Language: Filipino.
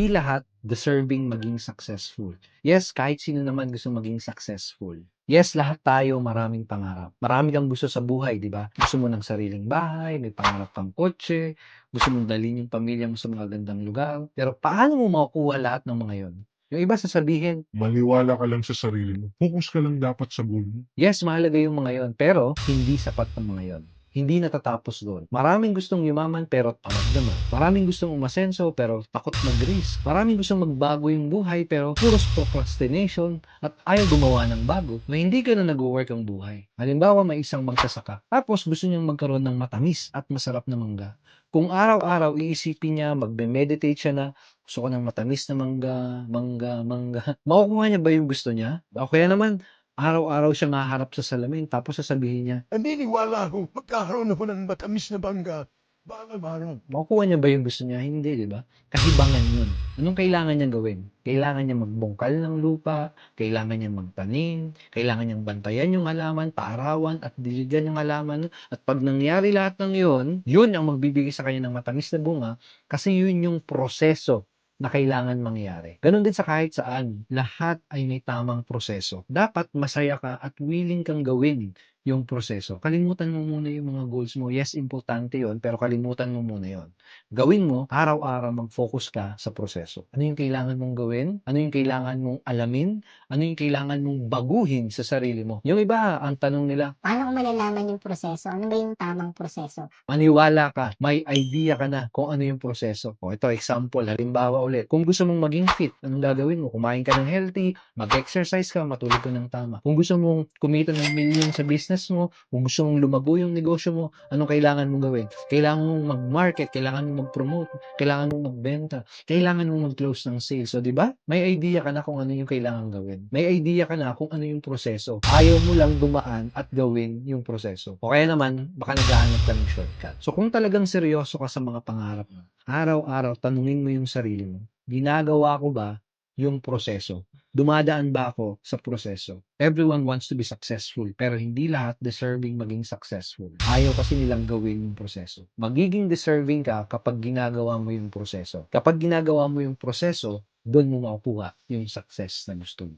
Hindi lahat deserving maging successful. Yes, kahit sino naman gusto maging successful. Yes, lahat tayo maraming pangarap. Marami kang gusto sa buhay, di ba? Gusto mo ng sariling bahay, may pangarap kang kotse, gusto mong dalhin yung pamilya mo sa mga gandang lugar. Pero paano mo makukuha lahat ng mga yon? Yung iba sasabihin, Maniwala ka lang sa sarili mo. Focus ka lang dapat sa goal mo. yes, mahalaga yung mga yon, pero hindi sapat ang mga yon. Hindi natatapos doon. Maraming gustong yumaman pero tamad naman. Maraming gustong umasenso pero takot mag-risk. Maraming gustong magbago yung buhay pero puros procrastination at ayaw gumawa ng bago na hindi ka na nag-work ang buhay. Halimbawa, may isang magsasaka tapos gusto niyang magkaroon ng matamis at masarap na mangga. Kung araw-araw iisipin niya, magme-meditate siya na gusto ko ng matamis na mangga, mangga, mangga. Makukuha niya ba yung gusto niya? O kaya naman, araw-araw siyang haharap sa salamin tapos sasabihin niya, Naniniwala ako magkakaroon ako ng matamis na bangga. Araw-araw. makukuha niya ba yung gusto niya? Hindi, di ba? Kahibangan yun. Anong kailangan niya gawin? Kailangan niya magbungkal ng lupa, kailangan niya magtanim, kailangan niyang bantayan yung halaman, paarawan at diligan yung halaman. At pag nangyari lahat ng yun, yun ang magbibigay sa kanya ng matamis na bunga kasi yun yung proseso na kailangan mangyari. Ganon din sa kahit saan, lahat ay may tamang proseso. Dapat masaya ka at willing kang gawin yung proseso. Kalimutan mo muna yung mga goals mo. Yes, importante yon, pero kalimutan mo muna yon. Gawin mo, araw-araw mag-focus ka sa proseso. Ano yung kailangan mong gawin? Ano yung kailangan mong alamin? Ano yung kailangan mong baguhin sa sarili mo? Yung iba, ang tanong nila, Paano ko malalaman yung proseso? Ano ba yung tamang proseso? maniwala ka, may idea ka na kung ano yung proseso. O ito, example, halimbawa ulit. Kung gusto mong maging fit, anong gagawin mo? Kumain ka ng healthy, mag-exercise ka, matulog ka ng tama. Kung gusto mong kumita ng million sa business mo, kung gusto mong lumago yung negosyo mo, anong kailangan mong gawin? Kailangan mong mag-market, kailangan mong mag-promote, kailangan mong magbenta, kailangan mong mag-close ng sales. So, di ba? May idea ka na kung ano yung kailangan gawin. May idea ka na kung ano yung proseso. Ayaw mo lang dumaan at gawin yung proseso. O kaya naman, baka naghahanap ka ng shortcut. So, kung talagang seryoso ka sa mga pangarap mo, araw-araw, tanungin mo yung sarili mo, ginagawa ko ba yung proseso? Dumadaan ba ako sa proseso? Everyone wants to be successful, pero hindi lahat deserving maging successful. Ayaw kasi nilang gawin yung proseso. Magiging deserving ka kapag ginagawa mo yung proseso. Kapag ginagawa mo yung proseso, doon mo makukuha yung success na gusto mo.